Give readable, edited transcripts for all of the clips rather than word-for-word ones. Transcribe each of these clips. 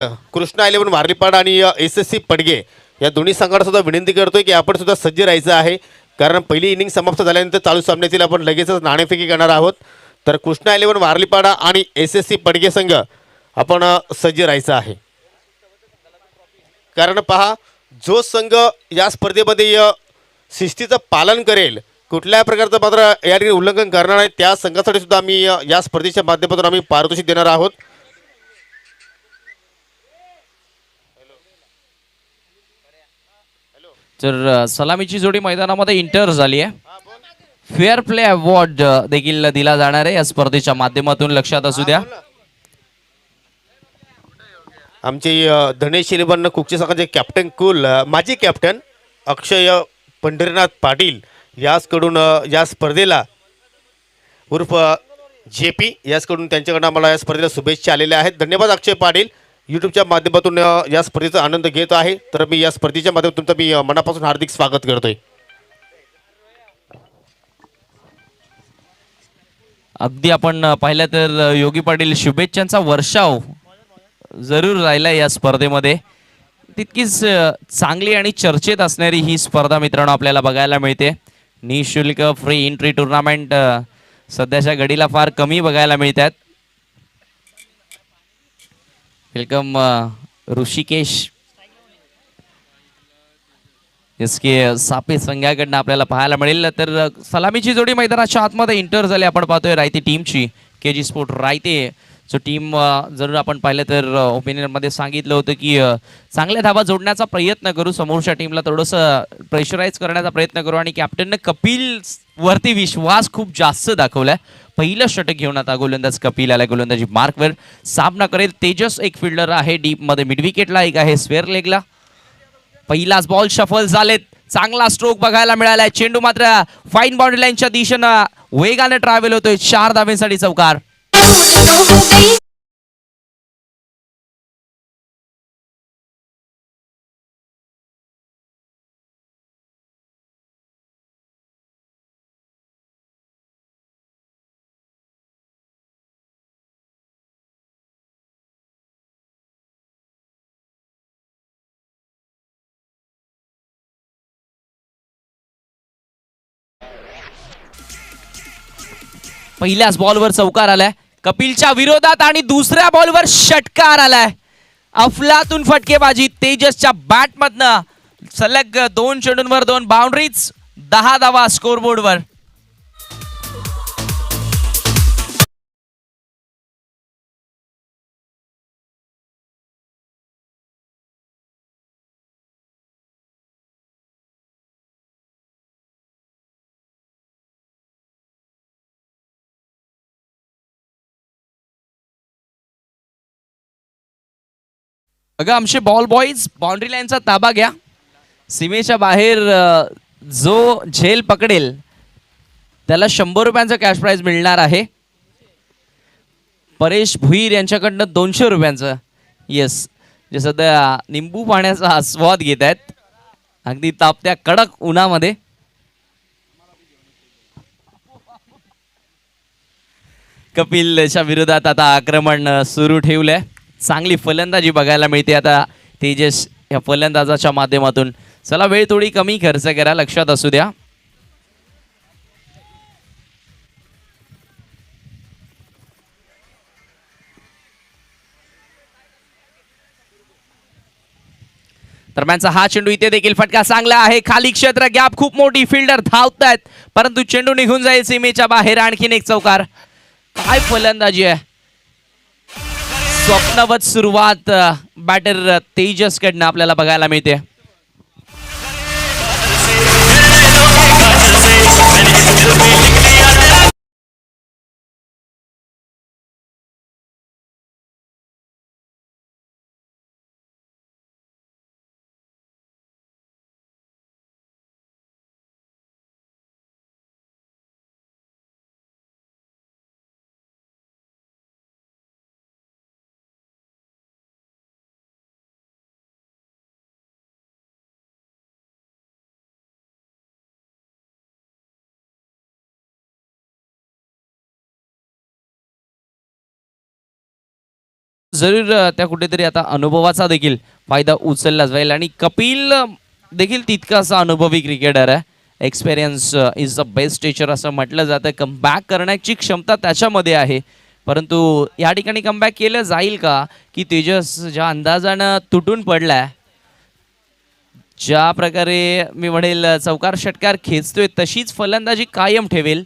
Krishna eleven वारलीपाड आणि SSC Padge या दोन्ही संघाला सुद्धा विनंती करतोय की आपण सुद्धा सज्ज राहायचं आहे, कारण पहिली इनिंग समाप्त झाल्यानंतर चालू सामन्यातील आपण लगेचच नाणेफेकी करणार आहोत. तर कृष्णा इलेव्हन वारलीपाडा आणि एस-एस-सी पडगे संघ आपण सज्ज राहायचं आहे. कारण पहा, जो संघ या स्पर्धेमध्ये शिस्तीचं पालन करेल, कुठल्याही प्रकारचं मात्र या ठिकाणी उल्लंघन करणार नाही, त्या संघासाठी सुद्धा आम्ही या स्पर्धेच्या माध्यमातून आम्ही पारितोषिक देणार आहोत. तर सलामीची जोडी मैदानामध्ये इंटर झाली आहे. फेअर प्ले अवॉर्ड देखील दिला जाणार आहे या स्पर्धेच्या माध्यमातून, लक्षात असू द्या. आमचे धनेश इलेव्हन कुकचे संघाचे कॅप्टन कुल माजी कॅप्टन अक्षय पंढरीनाथ पाटील याचकडून या स्पर्धेला उर्फ जे-पी याचकडून त्यांच्याकडून आम्हाला या स्पर्धेला शुभेच्छा आलेल्या आहेत. धन्यवाद अक्षय पाटील. यूट्यूबच्या माध्यमातून या स्पर्धेचा आनंद घेत आहे. तर मी या स्पर्धेच्या माध्यमातून तुमचं मी मनापासून हार्दिक स्वागत करतोय. अगदी आपण पाहिलं तर योगी पाटील शुभेच्छांचा वर्षाव जरूर राहिला या स्पर्धेमध्ये. तितकीच चांगली आणि चर्चेत असणारी ही स्पर्धा मित्रांनो आपल्याला बघायला मिळते. निःशुल्क फ्री एंट्री टुर्नामेंट सध्याच्या घडीला फार कमी बघायला मिळतात. वेलकम ऋषिकेश इसके सापे संघाकडनं आपल्याला पाहायला मिळेल. तर सलामीची जोडी मैदानाच्या आतमध्ये इंटर झाली आपण पाहतोय रायते टीमची. के-जी स्पोर्ट रायते जो टीम जर आपण पाहिलं तर ओपिनियनमध्ये सांगितलं होतं की चांगल्या धावा जोडण्याचा प्रयत्न करू, समोरच्या टीमला थोडंसं प्रेशराईज करण्याचा प्रयत्न करू. आणि कॅप्टननं कपिल वरती विश्वास खूप जास्त दाखवलाय. पहिलं षटक घेऊन आता गोलंदाज कपिल आला गोलंदाजी मार्कवर. सामना करेल तेजस, एक फिल्डर आहे डीपमध्ये, मिड विकेटला एक आहे स्क्वेअर लेगला. पहिलाच बॉल शफल झालेत, चांगला स्ट्रोक बघायला मिळालाय. चेंडू मात्र फाईन बाउंड्री लाईनच्या दिशेनं वेगाने ट्रॅव्हल होतोय. 4 धावेसाठी चौकार. पहिल्याच बॉलवर चौकार आलाय कपिलच्या विरोधात आणि दुसऱ्या बॉलवर षटकार आलाय. अफलातून फटकेबाजी तेजसच्या बॅटमधनं. सलग 2 चेंडूंवर 2 बाउंड्रीज, 10 धावा स्कोरबोर्डवर. बघा आमचे बॉल बॉईज, बाउंड्री लाईनचा ताबा घ्या. सीमेच्या बाहेर जो झेल पकडेल त्याला 100 रुपयांचा कॅश प्राइज मिळणार आहे. परेश भुईर यांच्याकडनं 200 रुपयांचं. येस, जे सध्या निंबू पाण्याचा आस्वाद घेत आहेत अगदी तापत्या कडक उन्हामध्ये. कपिलच्या विरोधात आता आक्रमण सुरू ठेवलंय. चांगली फलंदाजी बघायला मिळते आता तेजस या फलंदाजाच्या माध्यमातून. चला वेळ थोडी कमी खर्च करा, लक्षात असू द्या. दरम्यानचा हा चेंडू इथे देखील फटका चांगला आहे. खाली क्षेत्र, गॅप खूप मोठी, फिल्डर धावतायत परंतु चेंडू निघून जाईल सीमेच्या बाहेर. आणखीन एक चौकार. काय फलंदाजी आहे. स्वप्नवत सुरुवात बॅटर तेजस कडनं आपल्याला बघायला मिळते. जरूर त्या कुठेतरी आता अनुभवाचा देखील फायदा उचलला जाईल आणि कपिल देखील तितकासा अनुभवी क्रिकेटर आहे. Experience is the best teacher असं म्हटलं जातं. कमबॅक करण्याची क्षमता त्याच्यामध्ये आहे, परंतु या ठिकाणी कमबॅक केलं जाईल का, की तेजस ज्या अंदाजानं तुटून पडलाय, ज्या प्रकारे मी म्हणेल चौकार षटकार खेचतोय तशीच फलंदाजी कायम ठेवेल,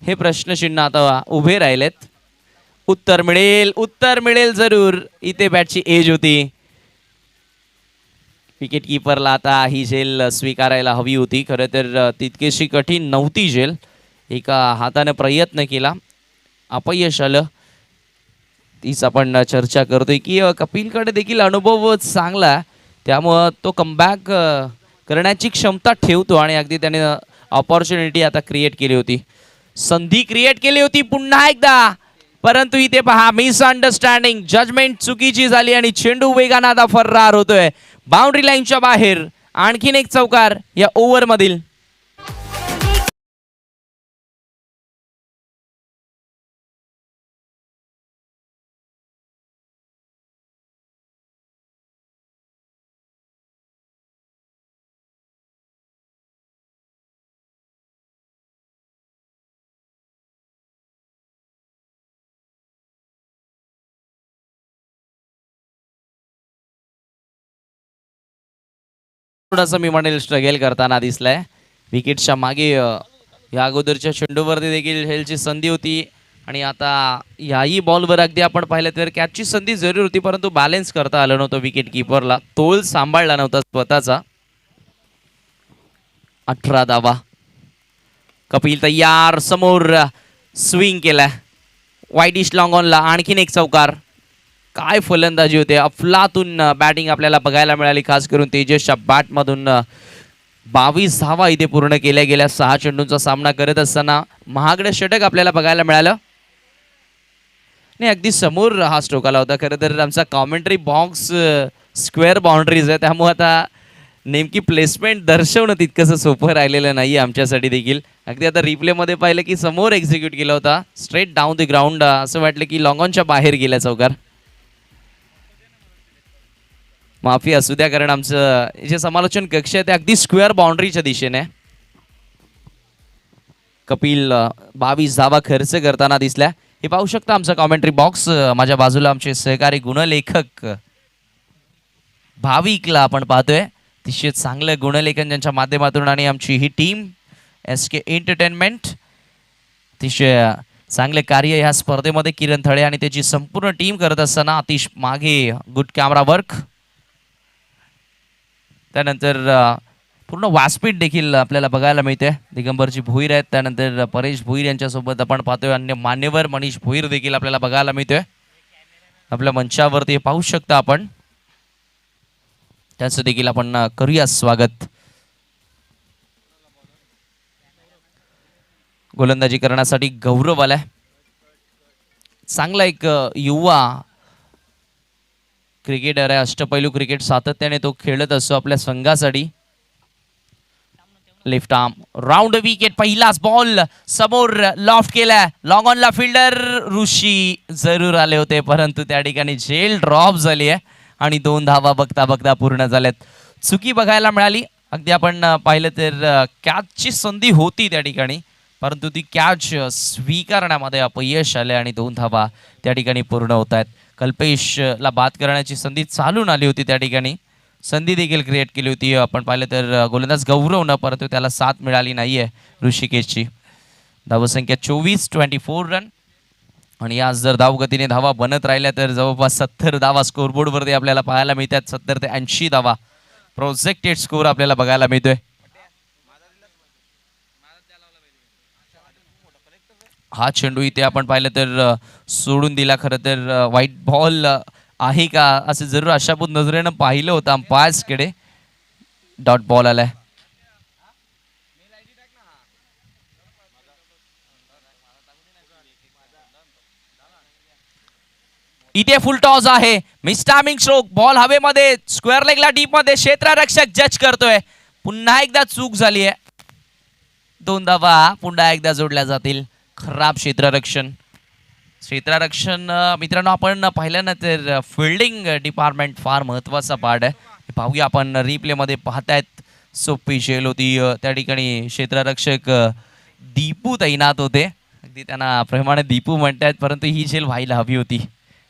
हे प्रश्नचिन्ह आता उभे राहिलेत. उत्तर मिळेल जरूर. इथे बॅटची एज होती. विकेट किपरला आता ही झेल स्वीकारायला हवी होती. खरं तर तितकीशी कठीण नव्हती झेल. एका हाताने प्रयत्न केला, अपयश आलं. तीच आपण चर्चा करतोय की कपिलकडे देखील अनुभव चांगला आहे, त्यामुळं तो कमबॅक करण्याची क्षमता ठेवतो आणि अगदी त्याने ऑपॉर्च्युनिटी आता क्रिएट केली होती, संधी क्रिएट केली होती पुन्हा एकदा. परंतु इथे पहा, मिसअंडरस्टँडिंग, जजमेंट चुकीची झाली आणि चेंडू वेगानं आता फरार होतोय बाउंड्री लाईनच्या बाहेर. आणखीन एक चौकार या ओव्हर मधील. थोडंसं मी म्हणेल स्ट्रगल करताना दिसलाय. विकेटच्या मागे या अगोदरच्या चेंडूवरती देखील हेलची संधी होती आणि आता याही बॉलवर अगदी आपण पाहिलं तर कॅचची संधी जरूर होती, परंतु बॅलन्स करता आलं नव्हतं विकेट किपरला. तोल सांभाळला नव्हता स्वतःचा. 18 धावा. कपिल तयार, समोर स्विंग केलाय वाईडिश लॉंग ऑनला. आणखीन एक चौकार. काय फलंदाजी होते, अफलातून बॅटिंग आपल्याला बघायला मिळाली, खास करून तेजसच्या बॅटमधून. 22 धावा इथे पूर्ण केल्या गेल्या 6 चेंडूंचा सामना करत असताना. महागडं षटक आपल्याला बघायला मिळालं नाही, अगदी समोर हा स्ट्रोक आला होता. खरं तर आमचा कॉमेंट्री बॉक्स स्क्वेअर बाउंड्रीज आहे, त्यामुळे आता नेमकी प्लेसमेंट दर्शवणं तितकंसं सोपं राहिलेलं नाही आमच्यासाठी देखील. अगदी आता रिप्लेमध्ये पाहिलं की समोर एक्झिक्यूट केला होता, स्ट्रेट डाऊन द ग्राउंड. असं वाटलं की लॉंग ऑनच्या बाहेर गेला चौकार. माफी असू द्या, कारण आमचं जे समालोचन कक्ष आहे ते अगदी स्क्वेअर बाउंड्रीच्या दिशेने. कपिल 22 धावा खर्च करताना दिसल्या. हे पाहू शकता आमचा कॉमेंट्री बॉक्स. माझ्या बाजूला आमचे सहकारी गुणलेखक भाविकला आपण पाहतोय. अतिशय चांगलं गुणलेखन ज्यांच्या माध्यमातून आणि आमची ही टीम SK एंटरटेनमेंट, अतिशय चांगले कार्य ह्या स्पर्धेमध्ये किरण थळे आणि त्याची संपूर्ण टीम करत असताना. आतिश मागे गुड कॅमेरा वर्क. त्यानंतर पूर्ण व्यासपीठ देखील आपल्याला बघायला मिळते. दिगंबरजी भोईर आहेत, त्यानंतर परेश भोईर यांच्यासोबत आपण पाहतोय अन्य मान्यवर मनीष भोईर देखील आपल्याला बघायला मिळतोय आपल्या मंचावरती. हे पाहू शकता आपण, त्याचं देखील आपण करूया स्वागत. गोलंदाजी करण्यासाठी गौरव आलाय. चांगला एक युवा क्रिकेटर आहे, अष्टपैलू क्रिकेट सातत्याने तो खेळत असतो आपल्या संघासाठी. Left arm round wicket. पहिलाच बॉल समोर लॉफ्ट केलाय, लॉंग ऑनला फिल्डर ऋषी जरूर आले होते, परंतु त्या ठिकाणी झेल ड्रॉप झाली आहे आणि 2 धावा बघता बघता पूर्ण झाल्यात. चुकी बघायला मिळाली. अगदी आपण पाहिलं तर कॅचची संधी होती त्या ठिकाणी, परंतु ती कॅच स्वीकारण्यामध्ये अपयश आले आणि 2 धावा त्या ठिकाणी पूर्ण होत आहेत. कल्पेशला बाद करण्याची संधी चालून आली होती, त्या ठिकाणी संधी देखील क्रिएट केली होती. आपण पाहिलं तर गोलंदाज गौरवनं, परंतु त्याला साथ मिळाली नाहीये ऋषिकेशची. धावसंख्या 24 रन आणि आज जर धावगतीने धावा बनत राहिल्या तर जवळपास 70 धावा स्कोरबोर्डवरती आपल्याला पाहायला मिळतात. 70 ते 80 धावा प्रोजेक्टेड स्कोर आपल्याला बघायला मिळतोय. हा चेंडू इथे आपण पाहिलं तर सोडून दिला. खरं तर व्हाईट बॉल आहे का असं जरूर आशाभूत नजरेनं पाहिलं होतं अंपायर्सकडे. डॉट बॉल आलाय. इथे फुल टॉस आहे. मिस्टामिंग स्ट्रोक. बॉल हवेमध्ये स्क्वेअर लेगला डीप मध्ये क्षेत्ररक्षक जज करतोय. पुन्हा एकदा चूक झाली आहे. 2 धावा पुन्हा एकदा जोडल्या जातील. खराब क्षेत्ररक्षण. क्षेत्ररक्षण मित्रांनो आपण पाहिल्यानंतर फिल्डिंग डिपार्टमेंट फार महत्त्वाचा पार्ट आहे. हे पाहूया आपण रिप्लेमध्ये पाहतायत. सोपी झेल होती त्या ठिकाणी क्षेत्ररक्षक दीपू तैनात होते. अगदी त्यांना प्रेमाने दीपू म्हणतायत, परंतु ही झेल व्हायला हवी होती.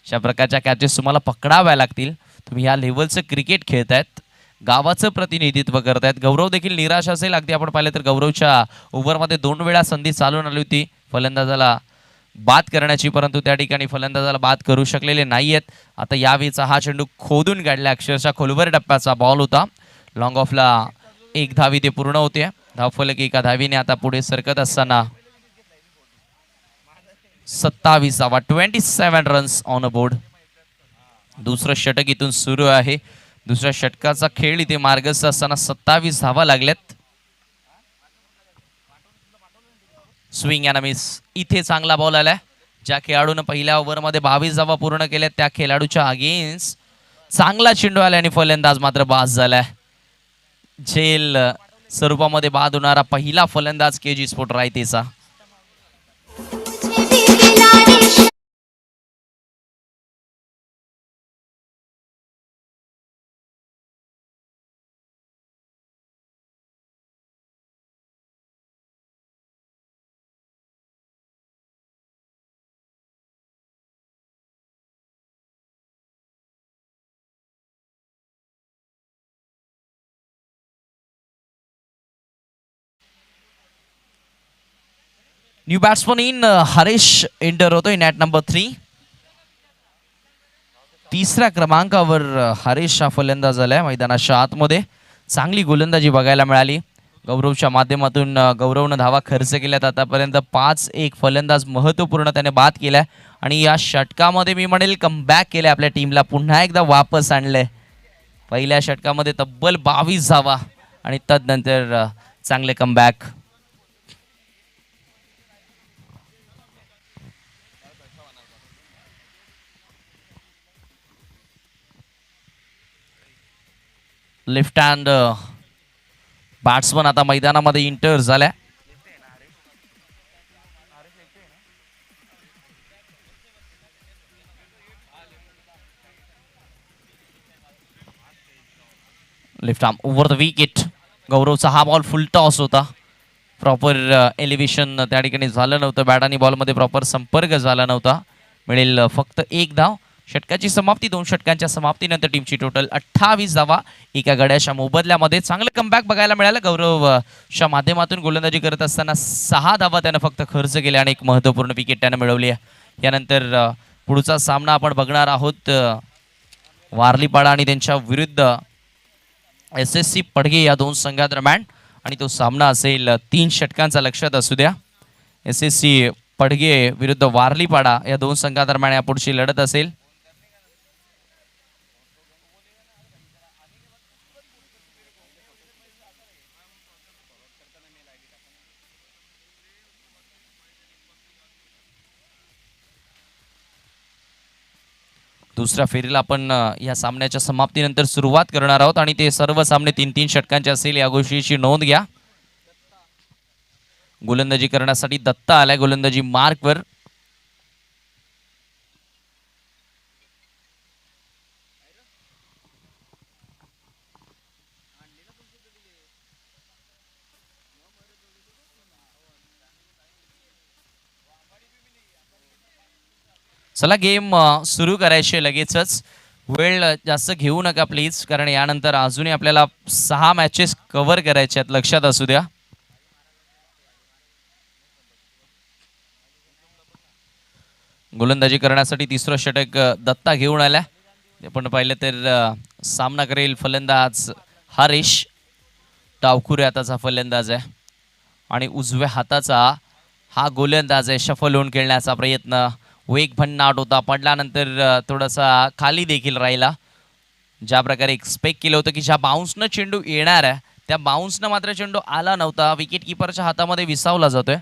अशा प्रकारच्या कॅचेस तुम्हाला पकडाव्या लागतील. तुम्ही या लेवलचं क्रिकेट खेळतायत, गावाचं प्रतिनिधित्व करतायत. गौरव देखील निराश असेल. अगदी आपण पाहिलं तर गौरवच्या ओव्हरमध्ये 2 वेळा संधी चालून आली होती फलंदाजाला बाद करण्याची, परंतु त्या ठिकाणी फलंदाजाला बाद करू शकलेले नाही आहेत. आता यावेळीचा हा चेंडू खोदून काढला, अक्षरशः खोलवर टप्प्याचा बॉल होता. लॉंग ऑफला 1 धावी ते पूर्ण होते. धावफलक 1 धावीने आता पुढे सरकत असताना 27वा 27 रन्स ऑन अ बोर्ड. दुसरं षटक इथून सुरू आहे. दुसऱ्या षटकाचा खेळ इथे मार्गस्थ असताना 27 धावा लागल्यात. Swing and miss. इथे चांगला बॉल आलाय. ज्या खेळाडूनं पहिल्या ओव्हरमध्ये 22 धावा पूर्ण केल्या त्या खेळाडूच्या अगेन्स्ट चांगला चेंडू आला आणि फलंदाज मात्र बाद झालाय. झेल स्वरूपामध्ये बाद होणारा पहिला फलंदाज केजी स्पोर्ट रायतेचा. New batsman in Harish enter होतोय नॅट नंबर 3. तिसऱ्या क्रमांकावर हरीश हा फलंदाज आलाय. मैदानाच्या आतमध्ये चांगली गोलंदाजी बघायला मिळाली. गौरवच्या माध्यमातून गौरवनं धावा खर्च केल्यात. आतापर्यंत 5-1 फलंदाज महत्त्वपूर्ण त्याने बाद केलाय आणि या षटकामध्ये मी म्हणेल कमबॅक केलंय. आपल्या टीमला पुन्हा एकदा वापस आणलंय. पहिल्या षटकामध्ये तब्बल 22 धावा आणि तदनंतर चांगले कमबॅक. लेफ्ट हँड बॅट्समन आता मैदानामध्ये इंटर झालाय. Left arm over the wicket. गौरवचा हा बॉल फुल टॉस होता. प्रॉपर एलिव्हेशन त्या ठिकाणी झालं नव्हतं. बॅट आणि बॉलमध्ये प्रॉपर संपर्क झाला नव्हता. मिळेल फक्त 1 धाव. षटकाची समाप्ती. 2 षटकांच्या समाप्तीनंतर टीमची टोटल 28 धावा एका गड्याच्या मोबदल्यामध्ये. चांगलं कमबॅक बघायला मिळालं. गौरवच्या माध्यमातून गोलंदाजी करत असताना 6 धावा त्यानं फक्त खर्च केल्या आणि एक महत्त्वपूर्ण विकेट त्यानं मिळवली आहे. यानंतर पुढचा सामना आपण बघणार आहोत वारलीपाडा आणि त्यांच्या विरुद्ध SSC पडगे या 2 संघादरम्यान आणि तो सामना असेल 3 षटकांचा. लक्षात असू द्या, SSC पडगे विरुद्ध वारलीपाडा या 2 संघादरम्यान या पुढची लढत असेल. दुसऱ्या फेरीला आपण या सामन्याच्या समाप्तीनंतर सुरुवात करणार आहोत आणि ते सर्व सामने 3-3 षटकांचे असेल या गोष्टीची नोंद घ्या. गोलंदाजी करण्यासाठी दत्ता आलाय गोलंदाजी मार्कवर. चला गेम सुरू करायचे लगेचच. वेळ जास्त घेऊ नका प्लीज, कारण यानंतर अजूनही आपल्याला 6 मॅचेस कव्हर करायचे आहेत. लक्षात असू द्या. गोलंदाजी करण्यासाठी तिसरं षटक दत्ता घेऊन आला. आपण पाहिलं तर सामना करेल फलंदाज हरीश. डावखुरे हाताचा फलंदाज आहे आणि उजव्या हाताचा हा गोलंदाज आहे. शफल होऊन खेळण्याचा प्रयत्न. वेग भन्नाट होता. पडल्यानंतर थोडासा खाली देखील राहिला. ज्या प्रकारे एक्सपेक्ट केलं होतं की ज्या बाउन्सनं चेंडू येणार आहे त्या बाउन्सनं मात्र चेंडू आला नव्हता. विकेट किपरच्या हातामध्ये विसावला जातोय.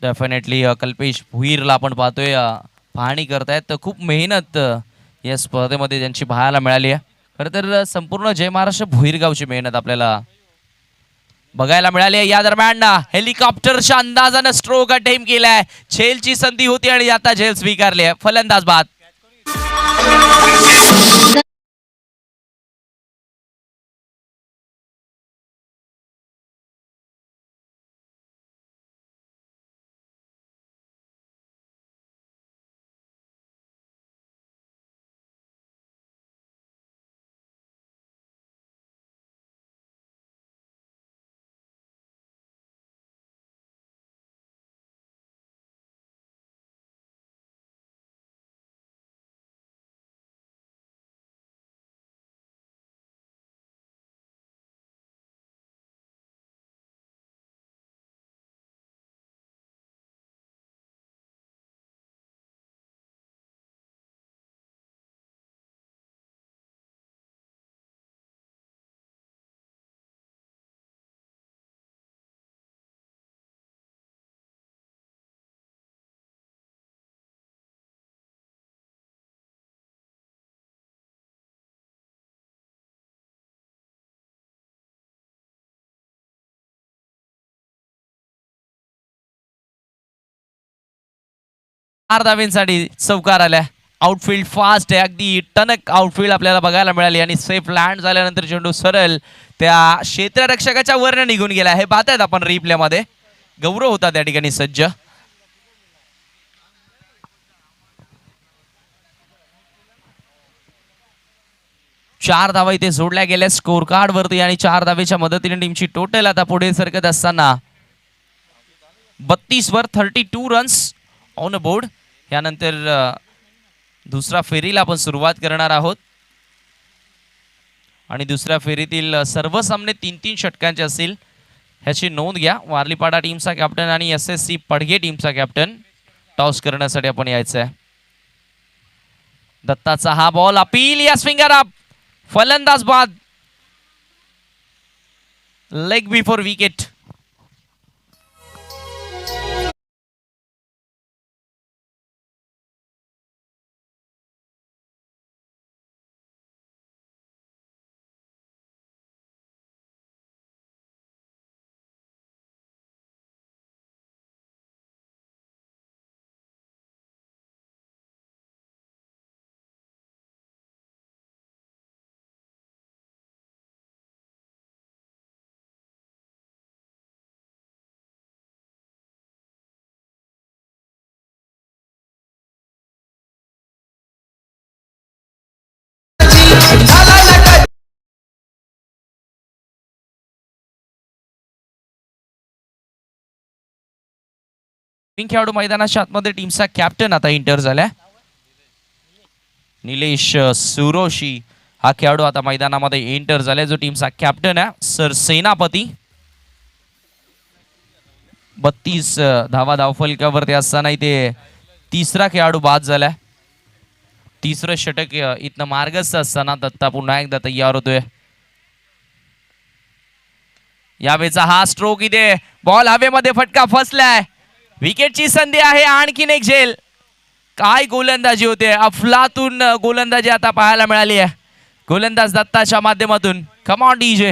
डेफिनेटली कल्पेश भुईरला आपण पाहतोय पाहणी करतायत. तर खूप मेहनत या स्पर्धेमध्ये त्यांची पाहायला मिळाली आहे. खरं तर संपूर्ण जय महाराष्ट्र भुईरगावची मेहनत आपल्याला बघायला मिळाले. या दरम्यान हेलिकॉप्टरच्या अंदाजानं स्ट्रोक अटेम्प्ट केलाय. झेलची संधी होती आणि आता झेल स्वीकारली आहे. फलंदाज बाद. धावेंसाठी चौकार आल्या. आउटफील्ड फास्ट आहे, अगदी टणक आउटफील्ड आपल्याला बघायला मिळाली आणि सेफ लँड झाल्यानंतर चेंडू सरळ त्या क्षेत्ररक्षकाच्या वरनं निघून गेला. हे पाहतायत आपण रिप्ले मध्ये. गौरव होता त्या ठिकाणी सज्ज. चार धावा इथे जोडल्या गेल्या स्कोर कार्ड वरती आणि 4 धावेच्या मदतीने टीमची टोटल आता पुढे सरकत असताना 32 वर 32 रन्स ऑन बोर्ड. यानंतर दुसऱ्या फेरीला आपण सुरुवात करणार आहोत आणि दुसऱ्या फेरीतील सर्व सामने 3-3 षटकांचे असतील ह्याची नोंद घ्या. वारलीपाडा टीमचा कॅप्टन आणि SSC पडघे टीमचा कॅप्टन टॉस करण्यासाठी आपण यायचं आहे. दत्ताचा हा बॉल अपील या स्विंगर अप. फलंदाज बाद. Leg before wicket. खेळाडू मैदानाच्या आतमध्ये टीमचा कॅप्टन आता इंटर झालाय. निलेश सुरोशी हा खेळाडू आता मैदानामध्ये एंटर झालाय, जो टीमचा कॅप्टन आहे. सर सेनापती 32 धावा धावफलकावरती असताना इथे तिसरा खेळाडू बाद झालाय. तिसरं षटक इथनं मार्गस्थ असताना दत्ता पुन्हा एकदा तयार होतोय. यावेळेचा हा स्ट्रोक इथे बॉल हवेमध्ये फटका फसलाय. विकेटची संधी आहे. आणखीन एक झेल. काय गोलंदाजी होते. अफलातून गोलंदाजी आता पाहायला मिळाली आहे गोलंदाज दत्ताच्या माध्यमातून. Come on DJ.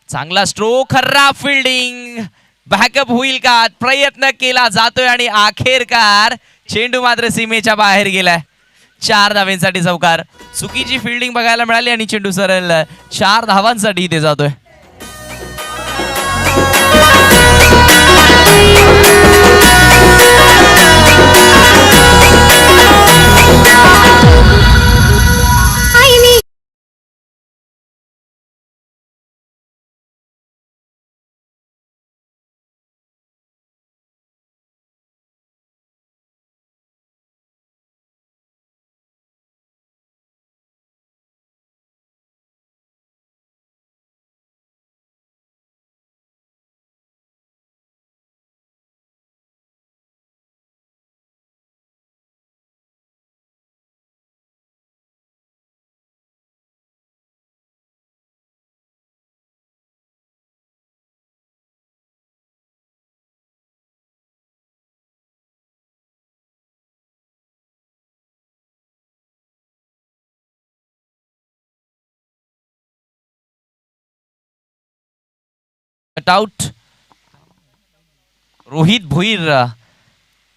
चांगला स्ट्रोक. खराब फिल्डिंग. बॅकअप होईल का प्रयत्न केला जातोय आणि अखेरकार चेंडू मात्र सीमेच्या बाहेर गेलाय. 4 धावांसाठी चौकार. चुकीची फिल्डिंग बघायला मिळाली आणि चेंडू सरळ 4 धावांसाठी इथे जातोय. कटआउट रोहित भोईर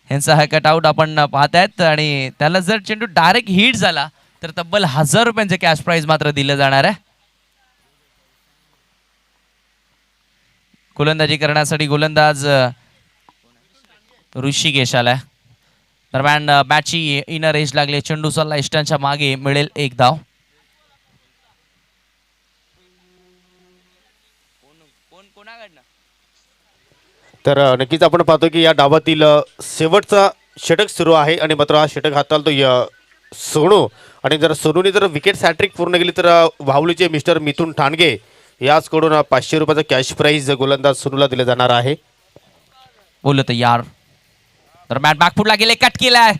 यांचा हा कटआउट आपण पाहतायत आणि त्याला जर चेंडू डायरेक्ट हिट झाला तर तब्बल 1000 रुपयांचे कॅश प्राइज मात्र दिलं जाणार आहे. गोलंदाजी करण्यासाठी गोलंदाज ऋषिकेश आलाय. दरम्यान बॅटची इनर एज लागली. चेंडू चालला इष्टांच्या मागे. मिळेल एक धाव. तर नक्कीच आपण पाहतो की या डावातील शेवटचा षटक सुरू आहे आणि मात्र हा षटक हाताळतो सोनू. आणि जर सोनूने जर विकेट हॅट्रिक पूर्ण केली तर वाहुलीचे मिस्टर मिथुन ठाणगे याचकडून 500 रुपयाचा कॅश प्राइज गोलंदाज सोनूला दिले जाणार आहे. बोलत यार. दरम्यान बॅकफुटला गेले. कट केलाय.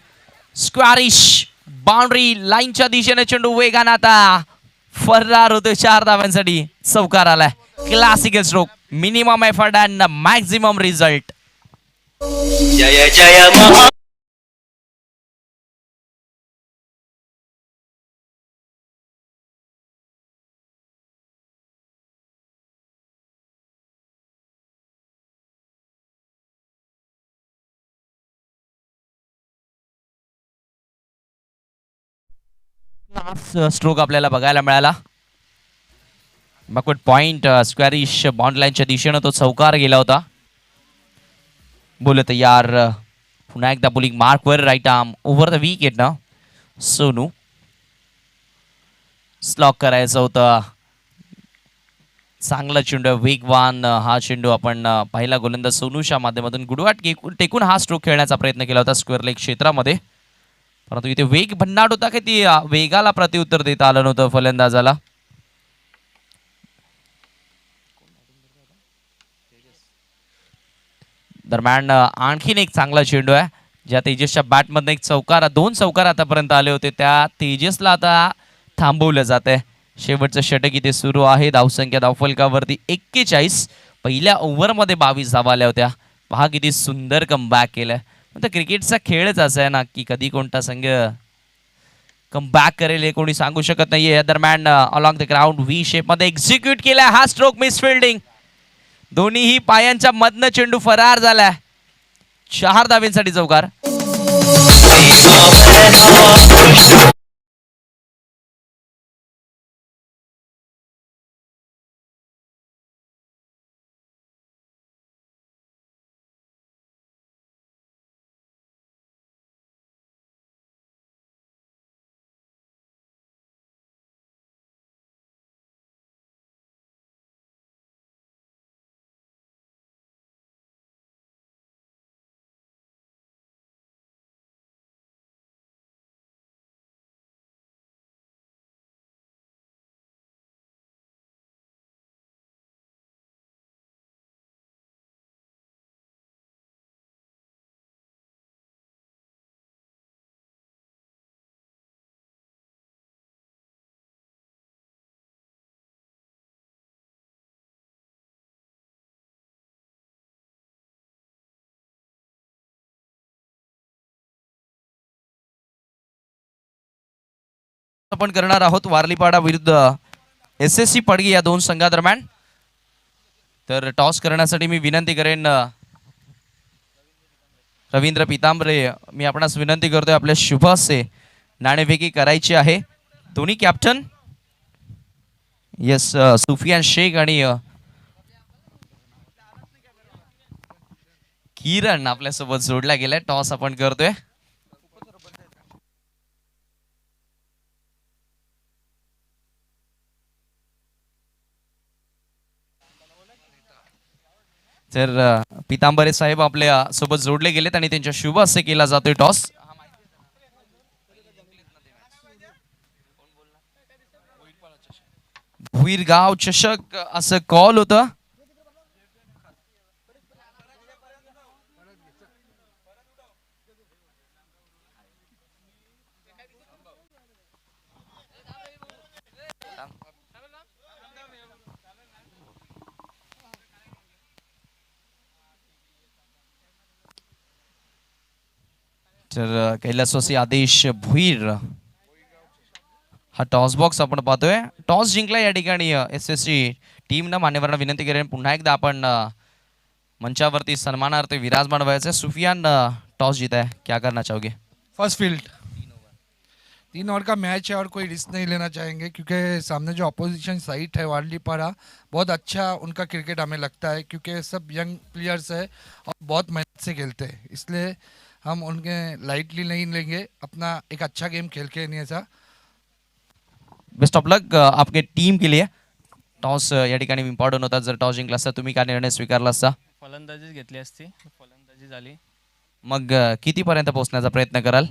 स्क्वॅरिश बाउंड्री लाईनच्या दिशेने चेंडू वेगाने आता फरार होतो. 4 धावांसाठी चौकार आलाय. Classical stroke. Minimum effort and maximum result. जय जय महा स्ट्रोक आपल्याला बघायला मिळाला. बॅकवर्ड पॉइंट स्क्वॅरिश बाउंड्री लाईनच्या दिशेनं तो चौकार गेला होता. बोलत यार. पुन्हा एकदा बॉलिंग मार्कवर. Right arm over the wicket ना. सोनू स्लॉक करायचं होतं. चांगला चेंडू वेगवान हा चेंडू आपण पहिला गोलंदाज सोनूच्या माध्यमातून गुडवाट टेकून हा स्ट्रोक खेळण्याचा प्रयत्न केला होता स्क्वेअर लेग क्षेत्रामध्ये. परंतु इथे वेग भन्नाट होता की ती वेगाला प्रत्युत्तर देता आलं नव्हतं फलंदाजाला. दरम्यान आणखीन एक चांगला चेंडू आहे ज्या तेजसच्या बॅटमधनं एक चौकार 2 चौकार आतापर्यंत आले होते. त्या तेजसला आता थांबवलं जात आहे. शेवटचं षटक इथे सुरू आहे. धावसंख्या धावफलकावरती 41. पहिल्या ओव्हरमध्ये 22 धावा आल्या होत्या. पहा किती सुंदर कमबॅक केलंय. तर क्रिकेटचा खेळच असा आहे ना की कधी कोणता संघ कमबॅक करेल हे कोणी सांगू शकत नाहीये. या दरम्यान along the ground V shape मध्ये एक्झिक्यूट केलाय हा स्ट्रोक. Miss fielding. दोन्हीही पायांच्या मधनं चेंडू फरार झालाय. 4 धावांसाठी चौकार. आपण करणार आहोत वारलीपाडा विरुद्ध SSC पडगी या 2 संघादरम्यान. तर टॉस करण्यासाठी मी विनंती करेन रवींद्र पितांबरे. मी आपणास विनंती करतोय आपल्या शुभ हस्ते नाणेफेकी करायची आहे. दोन्ही कॅप्टन येस सुफियान शेख आणि किरण आपल्यासोबत जोडला गेलाय. टॉस आपण करतोय. तर पितांबरे साहेब आपल्या सोबत जोडले गेलेत आणि त्यांच्या शुभ हस्ते केला जातोय टॉस. भुईरगाव चषक असं कॉल होतं. तर कैलासवासी आदेश भुईर हा टॉस बॉक्स आपण पाहतोय. टॉस जिंकला या ठिकाणी SSC टीमनं मान्यवरांना विनंती करेन पुन्हा एकदा आपण मंचावरती सन्मानार्थ विराजमान व्हायचं. सुफियान टॉस जीता है, क्या करना चाहोगे? फर्स्ट फील्ड 3 ओवर का मैच है और कोई रिस्क नहीं लेना चाहेंगे क्योंकि सामने जो अपोजिशन साइड है वाडलीपाड़ा बहुत अच्छा उनका क्रिकेट हमें लगता है क्योंकि सब यंग प्लेयर्स है और बहुत मेहनत से खेलते हैं, इसलिए हम उनके लाइटली नहीं लेंगे, अपना एक अच्छा गेम खेल के नहीं ऐसा. बेस्ट ऑफ लक आपके टीम के लिए. टॉस या ठिकाणी इम्पॉर्टंट होता. जर टॉस जिंकला असता तुम्ही काय निर्णय स्वीकारला असता? फलंदाजीच घेतली असती, फलंदाजी झाली. मग कितीपर्यंत पोहोचण्याचा प्रयत्न कराल?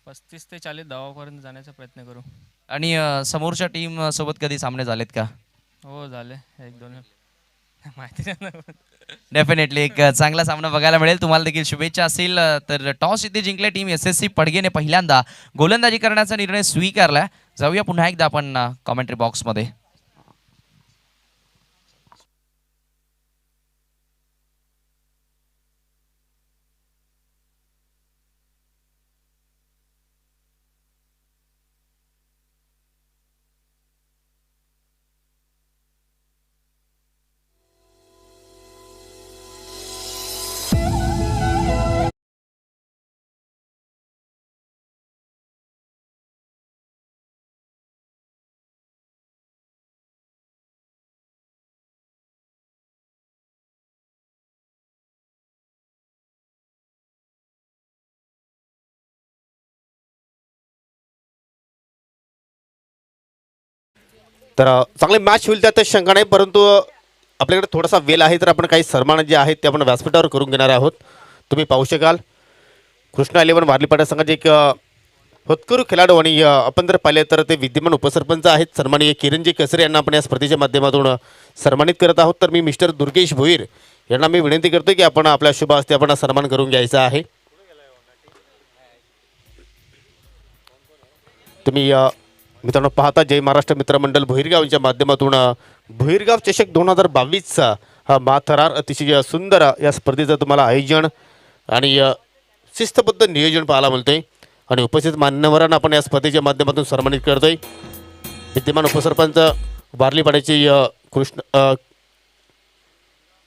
35 ते 40 धावापर्यंत जाण्याचा प्रयत्न करू. आणि समोरच्या टीम सोबत कधी सामने झालेत का? हो झाले, 1-2 माहिती नाही. डेफिनेटली एक चांगला सामना बघायला मिळेल. तुम्हाला देखील शुभेच्छा असतील. तर टॉस इथे जिंकले टीम SSC पडगेने पहिल्यांदा गोलंदाजी करण्याचा निर्णय स्वीकारलाय. जाऊया पुन्हा एकदा आपण कॉमेंट्री बॉक्समध्ये. तर चांगली मॅच होईल त्यात शंका नाही, परंतु आपल्याकडे थोडासा वेळ आहे तर आपण काही सन्मान जे आहेत ते आपण व्यासपीठावर करून घेणार आहोत. तुम्ही पाहू शकाल कृष्णा 11 वारलीपाडा संघाचे एक होतकरू खेळाडू आणि आपण जर पाहिले तर ते विद्यमान उपसरपंच आहेत सन्माननीय किरणजी कसरे यांना आपण या स्पर्धेच्या माध्यमातून सन्मानित करत आहोत. तर मी मिस्टर दुर्गेश भोईर यांना मी विनंती करतो की आपण आपल्या शुभ हस्ते आपण सन्मान करून घ्यायचा आहे. तुम्ही मित्रांनो पाहता जय महाराष्ट्र मित्रमंडळ भोईरगावच्या माध्यमातून भोईरगाव चषक 2022चा हा माथरार अतिशय सुंदर या स्पर्धेचं तुम्हाला आयोजन आणि शिस्तबद्ध नियोजन पाहायला मिळते आणि उपस्थित मान्यवरांना आपण या स्पर्धेच्या माध्यमातून सन्मानित करतोय. विद्यमान उपसरपंच वारलीपाड्याचे कृष्ण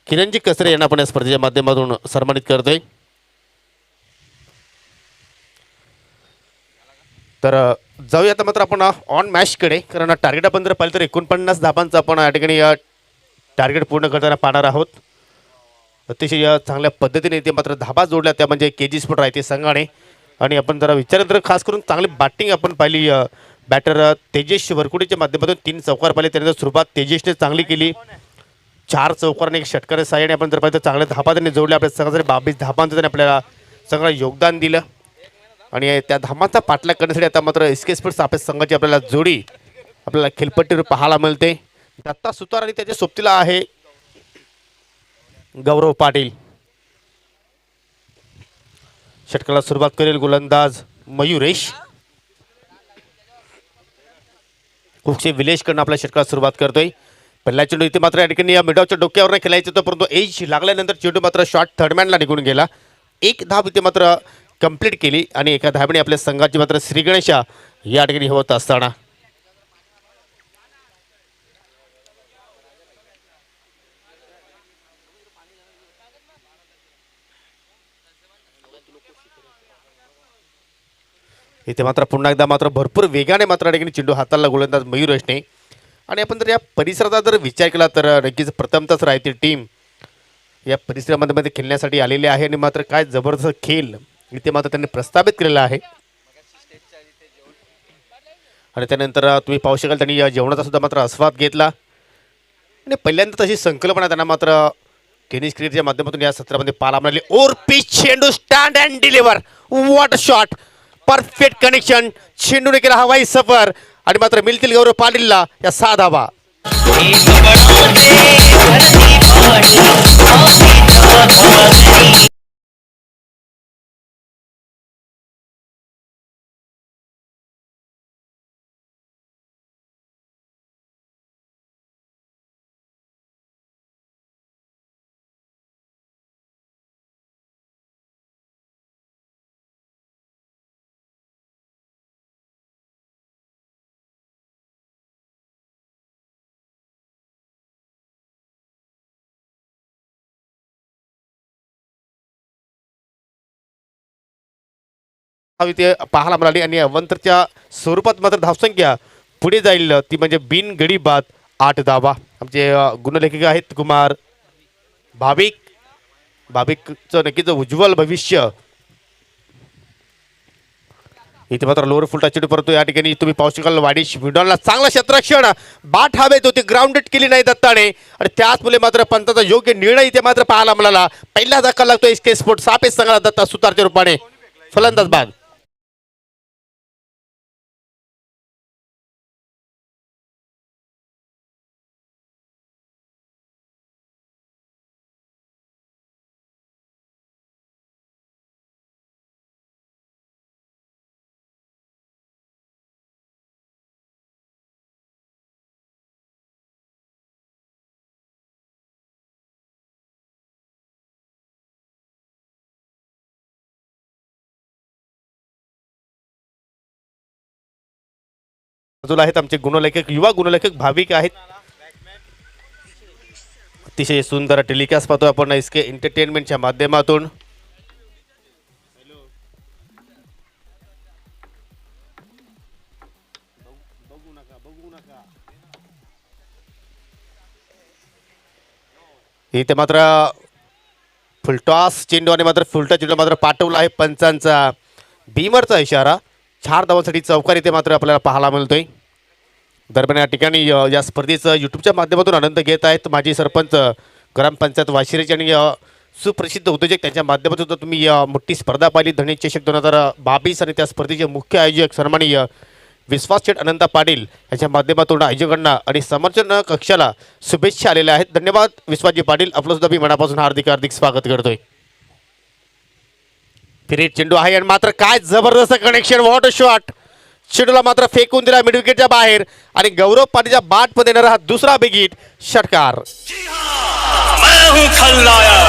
किरणजी कसरे यांना आपण या स्पर्धेच्या माध्यमातून सन्मानित करतोय. तर जाऊया आता मात्र आपण ऑन मॅचकडे, कारण टार्गेट आपण जर पाहिलं तर 49 धाबांचं आपण या ठिकाणी टार्गेट पूर्ण करताना पाहणार आहोत. अतिशय चांगल्या पद्धतीने ते मात्र धाबा जोडल्या त्या म्हणजे KG स्पोर्ट राहते संघाने. आणि आपण जरा विचार तर खास करून चांगली बॅटिंग आपण पाहिली. बॅटर तेजेश वरकुडीच्या माध्यमातून 3 चौकार पाहिले, त्यानंतर सुरुवात तेजेशने चांगली केली. 4 चौकार आणि 1 षटकार साह्याने आपण जर पाहिलं तर चांगल्या धाबा त्यांनी जोडल्या. आपल्या संघासाठी 22 धाबांचं त्यांनी आपल्याला सगळं योगदान दिलं आणि त्या धामाचा पाठलाग करण्यासाठी आता मात्र SK स्पोर्ट्स सापेस संघाची आपल्याला जोडी आपल्याला खेळपट्टीवर पाहायला मिळते. दत्ता सुतार आणि त्याच्या सोबतीला आहे गौरव पाटील. षटकाला सुरुवात करेल गोलंदाज मयुरेश. कुक्षे विलेशकडनं आपल्या षटकाला सुरुवात करतोय. पहिला चेंडू इथे मात्र या ठिकाणी या मिडॉच्या डोक्यावर खेळायचं होतं, परंतु एज लागल्यानंतर चेंडू मात्र शॉर्ट थर्डमॅनला निघून गेला. 1 धाव इथे मात्र कंप्लीट केली आणि एका धाबीने आपल्या संघाची मात्र श्री गणेशा या ठिकाणी होत असताना इथे मात्र पुन्हा एकदा मात्र भरपूर वेगाने मात्र या ठिकाणी चेंडू हाताला गोलंदाज मयुरेशने. आणि आपण जर या परिसराचा जर विचार केला तर नक्कीच प्रथमतच राहते टीम या परिसरामध्ये खेळण्यासाठी आलेली आहे आणि मात्र काय जबरदस्त खेळ इथे मात्र त्यांनी प्रस्थापित केलेला आहे. आणि त्यानंतर तुम्ही पाहू शकाल त्यांनी या जेवणाचा सुद्धा मात्र आस्वाद घेतला आणि पहिल्यांदा तशी संकल्पना त्यांना मात्र टेनिस क्रिकेटच्या माध्यमातून या सत्रामध्ये पाहायला मिळाली. ओर पिच चेंडू stand and deliver, what shot, perfect connection, चेंडूने केला हवाई सफर आणि मात्र मिळतील गौरव पाटीलला या 6 धावा. इथे पाहायला मिळाली आणि अवंतरच्या स्वरूपात मात्र धावसंख्या पुढे जाईल ती म्हणजे बिन गडी बाद 8 धावा. आमचे गुणलेखक आहेत कुमार भाविकचं नक्कीच उज्ज्वल भविष्य. इथे मात्र लोअर फुल टच परंतु या ठिकाणी तुम्ही पाहू शकाल वाडिश विडॉनला चांगला क्षेत्ररक्षण बाट हवेत होती ग्राउंडेड केली नाही दत्ताने आणि त्याच मुले मात्र पंताचा योग्य निर्णय इथे मात्र पाहायला मिळाला. पहिला धक्का लागतो एसके स्पोर्ट सापेस संघाला दत्ता सुतारच्या रूपाने फलंदाज बाद. बाजूला आहेत आमचे गुणलेखक युवा गुणलेखक भाविक आहेत. अतिशय सुंदर टेलिकास्ट पाहतो आपण एसके एंटरटेनमेंटच्या माध्यमातून. इथे मात्र फुलटॉस चेंडू आणि मात्र फुलटा चेंडू मात्र पाठवला आहे पंचांचा बीमरचा इशारा. 4 धावांसाठी चौकार इथे मात्र आपल्याला पाहायला मिळतोय. दरम्यान या ठिकाणी या स्पर्धेचं यूट्यूबच्या माध्यमातून आनंद घेत आहेत माजी सरपंच ग्रामपंचायत वाशिरेचे आणि सुप्रसिद्ध उद्योजक त्यांच्या माध्यमातून जर तुम्ही मोठी स्पर्धा पाहिली धनी चषक 2022 आणि त्या स्पर्धेचे मुख्य आयोजक सन्माननीय विश्वास शेठ अनंता पाटील यांच्या माध्यमातून आयोजकांना आणि समर्थन कक्षाला शुभेच्छा आलेल्या आहेत. धन्यवाद विश्वासजी पाटील, आपलं सुद्धा मी मनापासून हार्दिक हार्दिक स्वागत करतोय. फिरीत चेंडू आहे आणि मात्र काय जबरदस्त कनेक्शन, व्हॉट अ शॉट. चेंडूला मात्र फेकून दिला मिड विकेटच्या बाहेर आणि गौरव पाटीलच्या बाट मध्ये येणारा हा दुसरा बिग हिट षटकार. मैं हूं खलनायक.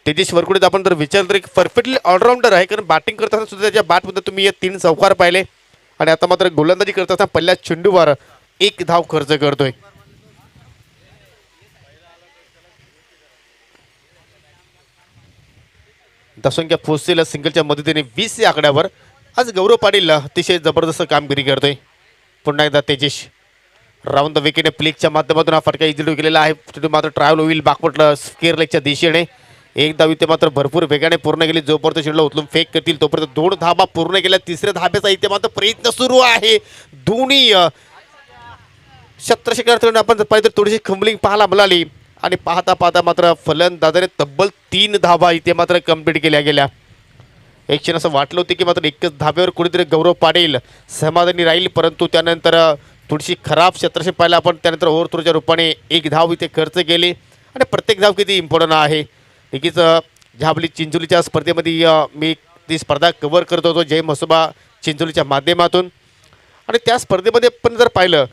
तेजस वरकुडे आपण जर विचार तर एक परफेक्टली ऑलराऊंडर आहे, कारण बॅटिंग करताना सुद्धा त्याच्या बॅटमध्ये तुम्ही या 3 चौकार पाहिले आणि आता मात्र गोलंदाजी करताना पहिल्या चेंडूवर 1 धाव खर्च करतोय. धावसंख्या पोहोचलेल्या सिंगलच्या मदतीने 20 या आकड्यावर आज गौरव पाटील अतिशय जबरदस्त कामगिरी करतोय. पुन्हा एकदा तेजस राऊंड द विकेट प्लेकच्या माध्यमातून हा फटका इजिडू केलेला आहे. चेंडू मात्र ट्रॅव्हल होईल बॅकवर्ड स्केअर लेगच्या दिशेने. एक धाव इथे मात्र भरपूर वेगाने पूर्ण केली. जोपर्यंत चेंडूला उचलून फेक करतील तोपर्यंत 2 धाबा पूर्ण केल्या. 3ऱ्या धाब्याचा इथे मात्र प्रयत्न सुरू आहे. दोन्ही क्षेत्ररक्षकांकडून आपण पाहिजे थोडीशी खंबलिंग पाहायला मिळाली आणि पाहता पाहता मात्र फलंदाजाने तब्बल 3 धावा इथे मात्र कंप्लीट केल्या गेल्या. एक क्षण असं वाटलं होतं की मात्र एकच धाब्यावर कुणीतरी गौरव पाटील समाधानी राहील, परंतु त्यानंतर थोडीशी खराब क्षेत्रक्षण पाहिलं आपण. त्यानंतर ओव्हरथ्रोच्या रूपाने एक धाव इथे खर्च केली आणि प्रत्येक धाव किती इम्पॉर्टंट आहे. नक्कीच ज्या आपली चिंचोलीच्या स्पर्धेमध्ये मी ती स्पर्धा कव्हर करत होतो जय म्हसोबा चिंचोलीच्या माध्यमातून, आणि त्या स्पर्धेमध्ये पण जर पाहिलं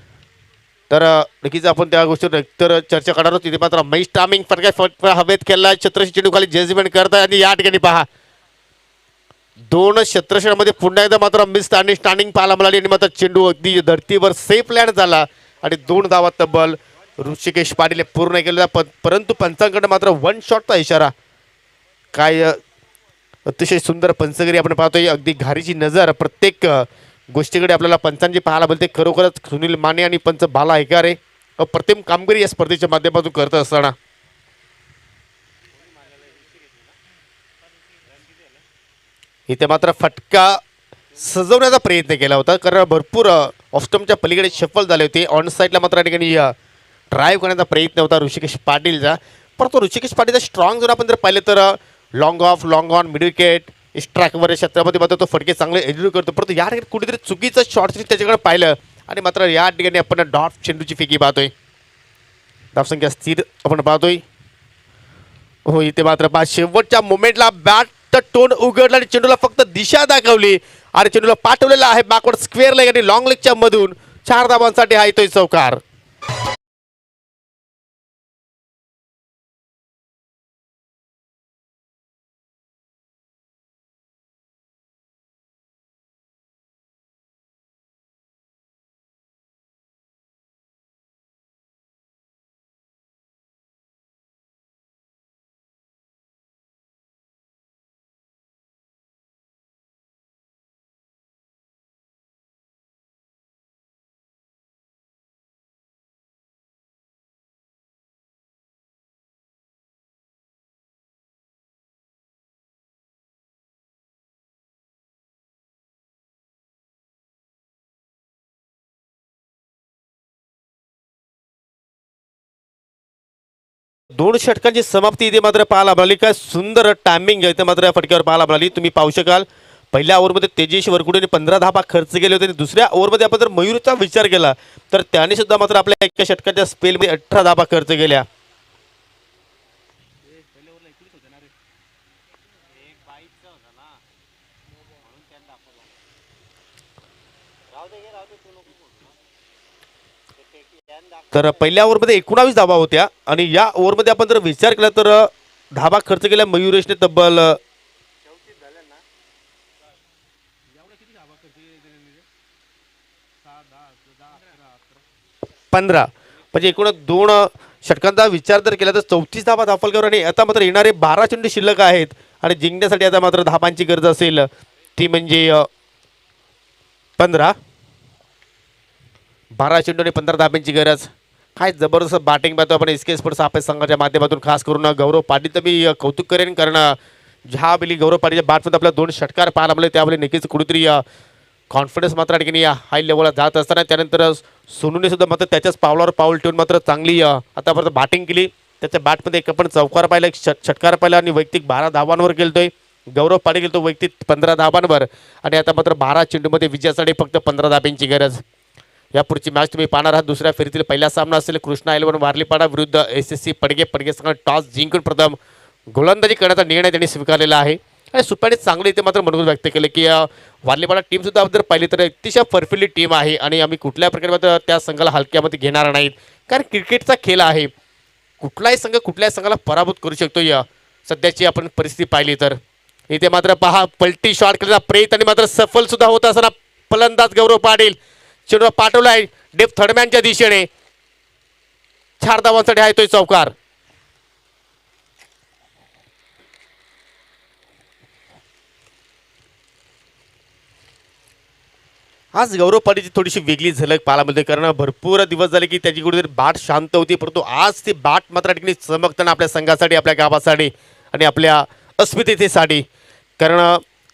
तर नक्कीच आपण त्या गोष्टीवर तर चर्चा करणार आहोत. तिथे मात्र महेश टामिंग फटका हवेत खेळला, छत्रशी चेंडू खाली जजमेंट करताय आणि या ठिकाणी पहा 2 क्षेत्रक्षणामध्ये पुन्हा एकदा मात्र मिस आणि स्टँडिंग पाहायला मिळाली आणि मात्र चेंडू अगदी धरतीवर सेफ लँड झाला आणि 2 धावा तब्बल ऋषिकेश पाटील पूर्ण केलेला. परंतु पंचांकडे मात्र 1 शॉटचा इशारा. काय अतिशय सुंदर पंचगिरी आपण पाहतोय, अगदी घारीची नजर प्रत्येक गोष्टीकडे आपल्याला पंचांची पाहायला मिळते. खरोखरच सुनील माने आणि पंच बाला हेकारे अप्रतिम कामगिरी या स्पर्धेच्या माध्यमातून करत असताना इथे मात्र फटका सजवण्याचा प्रयत्न केला होता, कारण भरपूर ऑफस्टमच्या पलीकडे शफल झाले होते. ऑन साईडला मात्र या ठिकाणी ड्राईव्ह करण्याचा प्रयत्न होता ऋषिकेश पाटीलचा, परंतु ऋषिकेश पाटीलचा स्ट्रॉंग जर आपण जर पाहिलं तर long off, long on, mid wicket, स्ट्राईकवर क्षेत्रामध्ये मात्र तो फटके चांगले एक्झिक्यूट करतो. परंतु या ठिकाणी कुठेतरी चुकीचं शॉर्ट त्याच्याकडे पाहिलं आणि मात्र या ठिकाणी आपण डॉट चेंडूची फेकी पाहतोय. धावसंख्या स्थिर आपण पाहतोय. हो, इथे मात्र पहा शेवटच्या मोमेंटला बॅट टोन उघडला आणि चेंडूला फक्त दिशा दाखवली आणि चेंडूला पाठवलेला आहे बॅकवर्ड स्क्वेअर लेग आणि लॉंग लेगच्या मधून 4 धावांसाठी हा येतोय चौकार. दोन षटकांची समाप्ती इथे मात्र पाहायला मिळाली. काय सुंदर टायमिंग इथे मात्र या फटक्यावर पाहायला मिळाली. तुम्ही पाहू शकाल पहिल्या ओव्हरमध्ये तेजेश वरकुडेने 15 धावा खर्च केले होते आणि दुसऱ्या ओव्हरमध्ये आपण जर मयूरचा विचार केला तर त्याने सुद्धा मात्र आपल्या एका षटकाच्या स्पेलमध्ये 18 धावा खर्च केल्या. तर पहिल्या ओव्हरमध्ये 19 धावा होत्या आणि या ओव्हरमध्ये आपण जर विचार केला तर धावा खर्च केल्या मयुरेशने तब्बल 15, म्हणजे एकूण 2 षटकांचा विचार जर केला तर 34 धावा धाफलकर आणि आता मात्र येणारे 12 चेंडू शिल्लक आहेत आणि जिंकण्यासाठी आता मात्र धावांची गरज असेल ती म्हणजे 12 चेंडू आणि 15 धाब्यांची गरज. काय जबरदस्त बॅटिंग पाहतो आपण एसके स्पोर्ट्स आपल्या संघाच्या माध्यमातून. खास करून गौरव पाटील तर मी कौतुक करेन, कारण ज्या वेळी गौरव पाटीलच्या बॅटमध्ये आपल्या 2 षटकार पाहायला मिळाले त्यावेळी नक्कीच कुठेतरी कॉन्फिडन्स मात्र ठिकाणी हाय लेवलला जात असताना त्यानंतर सोनूने सुद्धा मात्र त्याच्याच पावलावर पाऊल ठेवून मात्र चांगली आतापर्यंत बॅटिंग केली. त्याच्या बॅटमध्ये एक आपण चौकार पाहिला, एक षटकार पाहिला आणि वैयक्तिक 12 धावांवर गेलतोय. गौरव पाटील गेलतो वैयक्तिक 15 धावांवर आणि आता मात्र 12 चेंडूमध्ये विजयासाठी फक्त 15 धाब्यांची गरज. या पुढची मॅच तुम्ही पाहणार आहात. दुसऱ्या फेरीतील पहिला सामना असेल कृष्णा 11 वारलीपाडा विरुद्ध SSC पडगे संघ टॉस जिंकून प्रथम गोलंदाजी करण्याचा निर्णय त्यांनी स्वीकारलेला आहे आणि सुपाने चांगले इथे मात्र मनोगत व्यक्त केले की वारलीपाडा टीमसुद्धा जर पाहिली तर अतिशय परफेक्टली टीम आहे आणि आम्ही कुठल्या प्रकारे मात्र त्या संघाला हलक्यामध्ये घेणार नाहीत, कारण क्रिकेटचा खेळ आहे. कुठलाही संघ कुठल्याही संघाला पराभूत करू शकतो. या सध्याची आपण परिस्थिती पाहिली तर इथे मात्र पहा पलटी शॉट केलेला प्रयत्न आणि मात्र सफल सुद्धा होत असताना फलंदाज गौरव पाटील चेंडू पाठवलाय डेप थर्डमॅनच्या दिशेने. 4 धावांसाठी आहे तो चौकार. आज गौरव पाटीलची थोडीशी वेगळी झलक पाहायला मिळते, कारण भरपूर दिवस झाले की त्याची कुठेतरी बाट शांत होती, परंतु आज ती बाट मात्र ठिकाणी चमकताना आपल्या संघासाठी, आपल्या गावासाठी आणि आपल्या अस्मितेसाठी. कारण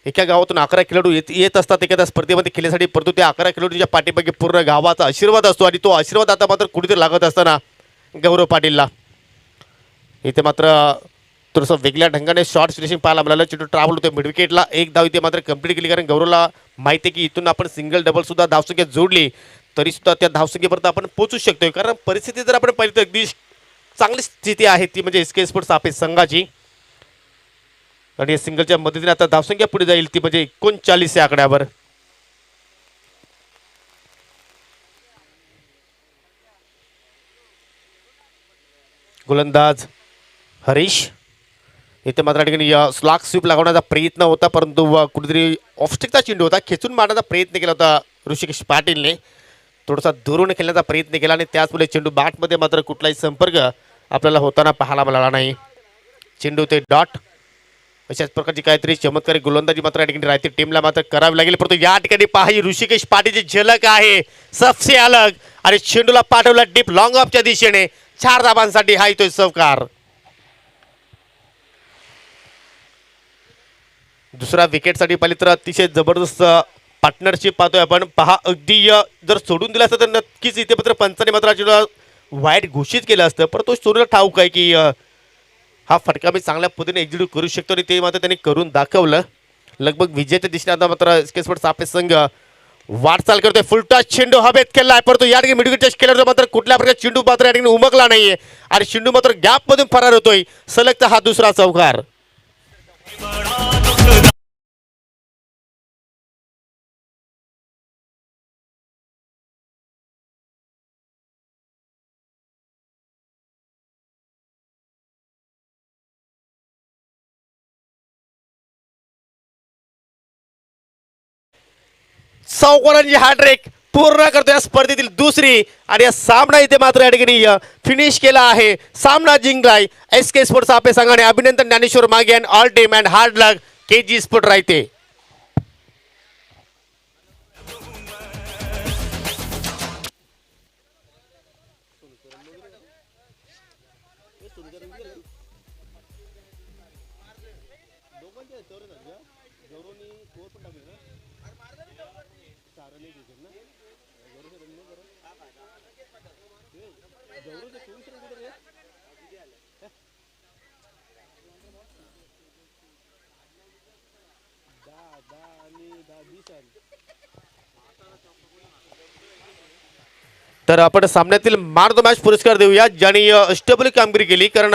एका गावातून 11 खेळाडू येत असतात एखाद्या स्पर्धेमध्ये खेळण्यासाठी, परंतु त्या 11 खेळाडूच्या पाठीमागे पूर्ण गावाचा आशीर्वाद असतो आणि तो आशीर्वाद आता मात्र कुठेतरी लागत असताना गौरव पाटीलला इथे मात्र थोडंसं वेगळ्या ढंगाने शॉर्ट फिनिशिंग पाहायला मिळालं. चेंडू ट्रॅव्हल होते मिड विकेटला. एक धाव इथे मात्र कंप्लीट केली, कारण गौरवला माहिती आहे की इथून आपण सिंगल डबल सुद्धा धावसंख्या जोडली तरी सुद्धा त्या धावसंख्येपर्यंत आपण पोहोचू शकतोय. कारण परिस्थिती जर आपण पाहिली तर अगदी चांगली स्थिती आहे ती म्हणजे SK स्पोर्ट्स सापेस संघाची. आणि सिंगलच्या मदतीने आता धावसंख्या पुढे जाईल ती म्हणजे 39 या आकड्यावर. गोलंदाज हरीश इथे मात्र ठिकाणी स्लॉग स्वीप लागवण्याचा प्रयत्न होता, परंतु कुठेतरी ऑफस्टिकचा चेंडू होता. खेचून मारण्याचा प्रयत्न केला होता ऋषिकेश पाटीलने. थोडासा दुरून खेळण्याचा प्रयत्न केला आणि त्याचमुळे चेंडू बॅटमध्ये मात्र कुठलाही संपर्क आपल्याला होताना पाहायला मिळाला नाही. चेंडू ते डॉट. अशाच प्रकारची काहीतरी चमत्कारी गोलंदाजी मात्र या ठिकाणी रायते टीमला मात्र करावी लागेल. परंतु या ठिकाणी पहा ही ऋषिकेश पाटीलची झलक आहे सबसे अलग. आणि चेंडूला पाठवला डीप लॉंग ऑफच्या दिशेने. 4 धाबांसाठी हा येतोय सवकार. दुसरा विकेटसाठी पाहिली तर अतिशय जबरदस्त पार्टनरशिप पाहतोय आपण. पहा अगदी जर सोडून दिलं असतं तर नक्कीच इथे मात्र पंचाने मात्र वाईट घोषित केलं असतं, परंतु सोडूला ठाऊक आहे की हा फटका मी चांगल्या पद्धतीने एक्झिक्यूट करू शकतो आणि ते मात्र त्यांनी करून दाखवलं. लगभग विजयाच्या दिशेने आता मात्र SK स्पोर्ट्स सापेस संघ वाटचाल करतोय. फुलटॉस चेंडू हवेत केलाय, परंतु या ठिकाणी मिडविकेट टच केल्यावर मात्र कुठल्या प्रकारचे चेंडू मात्र या ठिकाणी उमगला नाहीये आणि चेंडू मात्र गॅप मधून फरार होतोय. सलगचा हा दुसरा चौकार. चौकारांची हॅट्रिक पूर्ण करतो या स्पर्धेतील दुसरी. आणि या सामना इथे मात्र या ठिकाणी फिनिश केला आहे. सामना जिंकलाय SK स्पोर्ट्स सापेस संघाने. अभिनंदन ज्ञानेश्वर मागे and all team and hard luck KG sport रायते. तर आपण सामन्यातील मॅन ऑफ द मॅच पुरस्कार देऊया ज्यांनी अष्टबली कामगिरी केली. कारण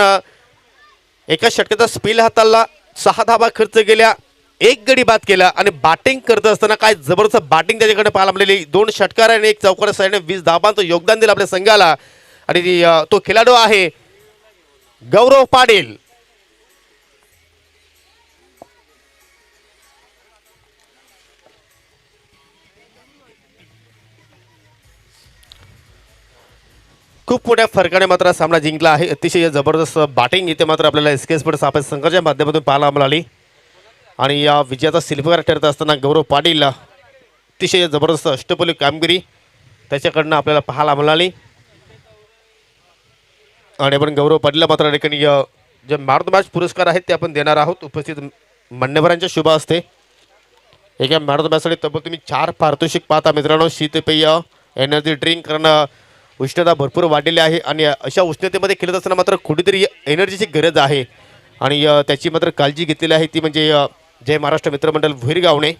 एका षटकाचा स्पेल हाताला 6 धाबा खर्च केल्या, 1 गडी बाद केला आणि बॅटिंग करत असताना काय जबरदस्त बॅटिंग त्याच्याकडे पाहायला मिळाली. 2 षटकार आणि 1 चौकार साईडने 20 धाबांचं योगदान दिलं आपल्या संघाला. आणि तो खेळाडू आहे गौरव पाटील. खूप मोठ्या फरकाने मात्र सामना जिंकला आहे. अतिशय जबरदस्त बॅटिंग इथे मात्र आपल्याला SK स्पोर्ट्स सापेस संघाच्या माध्यमातून पाहायला मिळाली. आणि या विजयाचा सिल्वर ठरत असताना गौरव पाटील अतिशय जबरदस्त अष्टपैलू कामगिरी त्याच्याकडनं आपल्याला पाहायला मिळाली. आणि आपण गौरव पाटीलला मात्र ठिकाणी जे मॅन ऑफ द मॅच पुरस्कार आहेत ते आपण देणार आहोत उपस्थित मान्यवरांच्या शुभ हस्ते. एका मॅन ऑफ द मॅचसाठी तब्बल तुम्ही 4 पारितोषिक पाहता मित्रांनो. शीतपेय, एनर्जी ड्रिंक, कारण उष्णता भरपूर वाढलेली आहे आणि अशा उष्णतेमध्ये खेळत असताना मात्र कुठेतरी एनर्जीची गरज आहे आणि त्याची मात्र काळजी घेतलेली आहे ती म्हणजे जय महाराष्ट्र मित्रमंडळ भुईरगावने.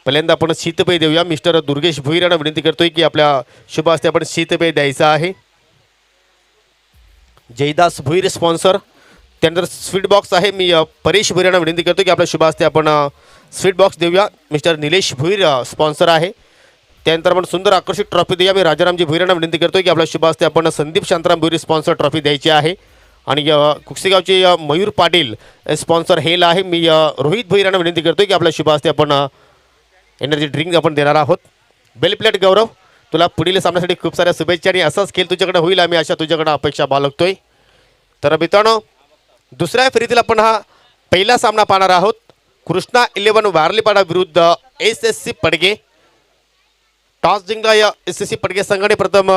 पहिल्यांदा आपण शीतपेय देऊया. मिस्टर दुर्गेश भुईर यांना विनंती करतोय की आपल्या शुभ हस्ते आपण शीतपेय द्यायचं आहे. जयदास भुईर स्पॉन्सर. त्यानंतर स्वीट बॉक्स आहे. मी परेश भुईर यांना विनंती करतो की आपल्या शुभ हस्ते आपण स्वीट बॉक्स देऊया. मिस्टर निलेश भुईर स्पॉन्सर आहे. त्यानंतर आपण सुंदर आकर्षित ट्रॉफी देऊया. मी राजारामजी भुईर यांना विनंती करतोय की आपल्या शुभ हस्ते आपण संदीप शांताराम भुईर स्पॉन्सर ट्रॉफी द्यायची आहे. आणि कुकसेगावचे मयूर पाटील स्पॉन्सर हेल आहे. मी रोहित भुईर यांना विनंती करतोय की आपल्या शुभ हस्ते आपण एनर्जी ड्रिंक आपण देणार आहोत. बेल प्लेट गौरव, तुला पुढील सामन्यासाठी खूप साऱ्या शुभेच्छा आणि असाच खेळ तुझ्याकडे होईल आम्ही अशा तुझ्याकडे अपेक्षा बाळगतोय. तर मित्रांनो दुसऱ्या फेरीतील आपण हा पहिला सामना पाहणार आहोत. कृष्णा 11 वारलीपाडा विरुद्ध SSC पडगे. टॉस जिंकला या SSC पडगे संघाने प्रथम